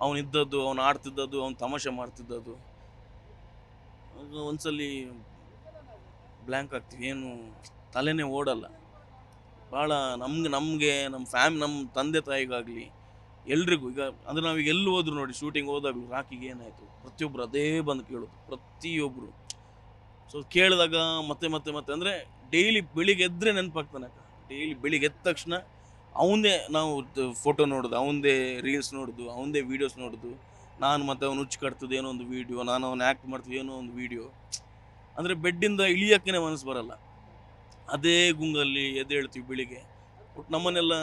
ಅವನಿದ್ದದ್ದು, ಅವನು ಆಡ್ತಿದ್ದದ್ದು, ಅವನು ತಮಾಷೆ ಮಾಡ್ತಿದ್ದದ್ದು. ಒಂದ್ಸಲಿ ಬ್ಲ್ಯಾಂಕ್ ಆಗ್ತೀವಿ, ಏನು ತಲೆನೇ ಓಡಲ್ಲ. ಭಾಳ ನಮಗೆ ನಮ್ಮ ತಂದೆ ತಾಯಿಗಾಗಲಿ ಎಲ್ರಿಗೂ. ಈಗ ಅಂದರೆ ನಾವೀಗ ಎಲ್ಲಿ ಹೋದ್ರು ನೋಡಿ, ಶೂಟಿಂಗ್ ಹೋದಾಗಲೂ ರಾಕಿಗೆ ಏನಾಯಿತು, ಪ್ರತಿಯೊಬ್ಬರು ಅದೇ ಬಂದು ಕೇಳೋದು, ಪ್ರತಿಯೊಬ್ಬರು. ಸೊ ಕೇಳಿದಾಗ ಮತ್ತೆ ಅಂದರೆ ಡೈಲಿ ಬೆಳಿಗ್ಗೆ ಎದ್ದರೆ ನೆನಪಾಗ್ತಾನೆ. ಡೈಲಿ ಬೆಳಿಗ್ಗೆ ಎದ್ದ ತಕ್ಷಣ ಅವನದೇ ನಾವು ಫೋಟೋ ನೋಡೋದು, ಅವನದೇ ರೀಲ್ಸ್ ನೋಡೋದು, ಅವನದೇ ವೀಡಿಯೋಸ್ ನೋಡೋದು. ನಾನು ಮತ್ತು ಅವನು ಹುಚ್ಚು ಕಟ್ತದೆ ಏನೋ ಒಂದು ವೀಡಿಯೋ, ನಾನು ಅವನು ಆ್ಯಕ್ಟ್ ಮಾಡ್ತೀವಿ ಏನೋ ಒಂದು ವೀಡಿಯೋ. ಅಂದರೆ ಬೆಡ್ಡಿಂದ ಇಳಿಯೋಕ್ಕೇ ಮನಸ್ಸು ಬರಲ್ಲ, ಅದೇ ಗುಂಗಲ್ಲಿ ಎದ್ದೇಳ್ತೀವಿ ಬೆಳಿಗ್ಗೆ. ಒಟ್ಟು ನಮ್ಮನ್ನೆಲ್ಲ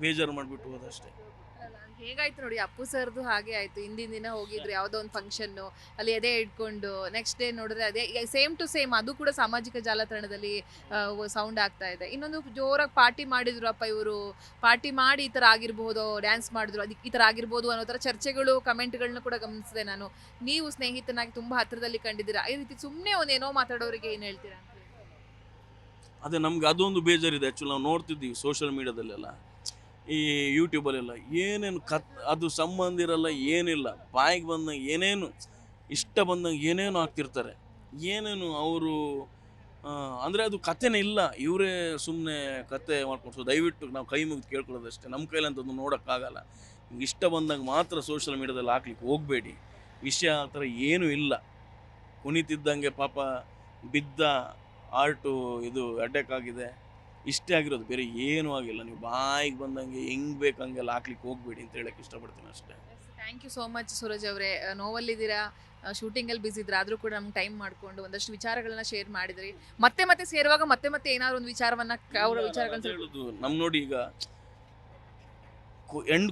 ಬೇಜಾರು ಮಾಡಿಬಿಟ್ಟು ಹೋದಷ್ಟೇ. ಹೇಗಾಯ್ತು ನೋಡಿ, ಅಪ್ಪು ಸರ್ದು ಹಾಗೆ ಆಯ್ತು. ಹಿಂದಿನ ದಿನ ಹೋಗಿದ್ರು ಯಾವುದೋ ಒಂದು ಫಂಕ್ಷನ್ನು, ಅಲ್ಲಿ ಎದೆ ಇಟ್ಕೊಂಡು ನೆಕ್ಸ್ಟ್ ಡೇ ನೋಡಿದ್ರೆ ಅದೇ ಸೇಮ್ ಟು ಸೇಮ್. ಅದು ಕೂಡ ಸಾಮಾಜಿಕ ಜಾಲತಾಣದಲ್ಲಿ ಸೌಂಡ್ ಆಗ್ತಾ ಇದೆ. ಇನ್ನೊಂದು ಜೋರಾಗಿ ಪಾರ್ಟಿ ಮಾಡಿದ್ರು ಅಪ್ಪ ಇವರು, ಪಾರ್ಟಿ ಮಾಡಿ ಈ ಥರ ಆಗಿರ್ಬೋದು, ಡ್ಯಾನ್ಸ್ ಮಾಡಿದ್ರು, ಅದಕ್ಕೆ ಈ ಥರ ಆಗಿರ್ಬೋದು ಅನ್ನೋ ಥರ ಚರ್ಚೆಗಳು, ಕಮೆಂಟ್ಗಳನ್ನ ಕೂಡ ಗಮನಿಸಿದೆ ನಾನು. ನೀವು ಸ್ನೇಹಿತನಾಗಿ ತುಂಬ ಹತ್ತಿರದಲ್ಲಿ ಕಂಡಿದ್ದೀರಾ, ಈ ರೀತಿ ಸುಮ್ಮನೆ ಒಂದೇನೋ ಮಾತಾಡೋರಿಗೆ ಏನು ಹೇಳ್ತೀರಾ ಅಂತ? ಅದೇ ನಮ್ಗೆ ಅದೊಂದು ಬೇಜಾರಿದೆ. ಆ್ಯಕ್ಚುಲಿ ನಾವು ನೋಡ್ತಿದ್ದೀವಿ ಸೋಷಿಯಲ್ ಮೀಡ್ಯಾದಲ್ಲೆಲ್ಲ, ಈ ಯೂಟ್ಯೂಬಲ್ಲೆಲ್ಲ ಏನೇನು ಅದು ಸಂಬಂಧ ಇರಲ್ಲ, ಏನಿಲ್ಲ, ಬಾಯಿಗೆ ಬಂದಂಗೆ ಏನೇನು ಇಷ್ಟ ಬಂದಂಗೆ ಏನೇನು ಆಗ್ತಿರ್ತಾರೆ. ಏನೇನು ಅವರು ಅಂದರೆ ಅದು ಕಥೆನೇ ಇಲ್ಲ, ಇವರೇ ಸುಮ್ಮನೆ ಕತೆ ಮಾಡ್ಕೊಂಡು. ಸೊ ದಯವಿಟ್ಟು ನಾವು ಕೈ ಮುಗಿದು ಕೇಳ್ಕೊಳ್ಳೋದಷ್ಟೇ, ನಮ್ಮ ಕೈಲಂತದ್ದು ನೋಡೋಕ್ಕಾಗಲ್ಲ. ನಿಮ್ಗೆ ಇಷ್ಟ ಬಂದಾಗ ಮಾತ್ರ ಸೋಷಿಯಲ್ ಮೀಡ್ಯಾದಲ್ಲಿ ಹಾಕ್ಲಿಕ್ಕೆ ಹೋಗಬೇಡಿ. ವಿಷಯ ಆ ಥರ ಏನೂ ಇಲ್ಲ. ಕುಣಿತಿದ್ದಂಗೆ ಪಾಪ ಬಿದ್ದ ಆರ್ಟು ಇದು ಅಟ್ಯಾಕ್ ಆಗಿದೆ, ಇಷ್ಟೇ ಆಗಿರೋದು, ಬೇರೆ ಏನೂ ಆಗಿಲ್ಲ. ನೀವು ಬಾಯಿಗೆ ಬಂದಂಗೆ ಹೆಂಗೆ ಬೇಕು ಹಂಗೆಲ್ಲ ಹಾಕ್ಲಿಕ್ಕೆ ಹೋಗಬೇಡಿ ಅಂತ ಹೇಳಕ್ಕೆ ಇಷ್ಟಪಡ್ತೀನಿ ಅಷ್ಟೇ. Thank you so much Suraj ಅವರೇ. ನೋವಲ್ಲಿದ್ದೀರಾ, ಶೂಟಿಂಗಲ್ಲಿ ಬ್ಯುಸಿ ಇದ್ದೀರಾ, ಆದರೂ ಕೂಡ ನಮ್ಗೆ ಟೈಮ್ ಮಾಡಿಕೊಂಡು ಒಂದಷ್ಟು ವಿಚಾರಗಳನ್ನ ಶೇರ್ ಮಾಡಿದ್ರಿ. ಮತ್ತೆ ಮತ್ತೆ ಸೇರುವಾಗ ಮತ್ತೆ ಏನಾದ್ರು ಒಂದು ವಿಚಾರವನ್ನ ಅವರ ವಿಚಾರಗಳನ್ನ ಹೇಳೋದು ನಮ್ಮ ನೋಡಿ, ಈಗ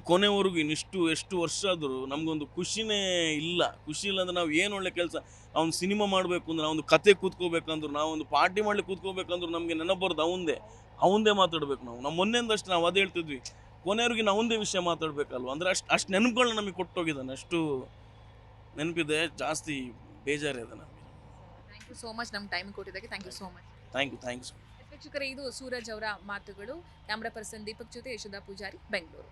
ಕೊನೆವರೆಗೂ ಎಷ್ಟು ವರ್ಷ ಆದರೂ ನಮಗೊಂದು ಖುಷಿನೇ ಇಲ್ಲ. ಖುಷಿ ಇಲ್ಲ ಅಂದರೆ ನಾವು ಏನು ಒಳ್ಳೆ ಕೆಲಸ, ಅವ್ನು ಸಿನಿಮಾ ಮಾಡಬೇಕು ಅಂದ್ರೆ, ನಾವೊಂದು ಕತೆ ಕೂತ್ಕೋಬೇಕಂದ್ರು, ನಾವೊಂದು ಪಾರ್ಟಿ ಮಾಡ್ಲಿಕ್ಕೆ ಕೂತ್ಕೋಬೇಕಂದ್ರು ನಮಗೆ ನೆನಪು ಬರೋದು ಅವಂದೇ ಮಾತಾಡ್ಬೇಕು. ನಾವು ಮೊನ್ನೆಯಿಂದಷ್ಟು ನಾವು ಅದೇ ಹೇಳ್ತಿದ್ವಿ, ಕೊನೆಯವರೆಗೆ ನಾವು ಒಂದೇ ವಿಷಯ ಮಾತಾಡಬೇಕಲ್ವ. ಅಂದರೆ ಅಷ್ಟು ನೆನಪುಗಳನ್ನ ನಮಗೆ ಕೊಟ್ಟೋಗಿದ್ದಾನೆ, ಅಷ್ಟು ನೆನಪಿದೆ, ಜಾಸ್ತಿ ಬೇಜಾರಿದೆ ನಮಗೆ. ಥ್ಯಾಂಕ್ ಯು ಸೋ ಮಚ್ ನಮ್ಗೆ ಟೈಮ್ ಕೊಟ್ಟಿದ್ದಕ್ಕೆ. Thank you so much. Thanks. ವೀಕ್ಷಕರೇ, ಇದು ಸೂರಜ್ ಅವರ ಮಾತುಗಳು. ಕ್ಯಾಮ್ರಾ ಪರ್ಸನ್ ದೀಪಕ್ ಜೊತೆ ಯಶೋಧ ಪೂಜಾರಿ, ಬೆಂಗಳೂರು.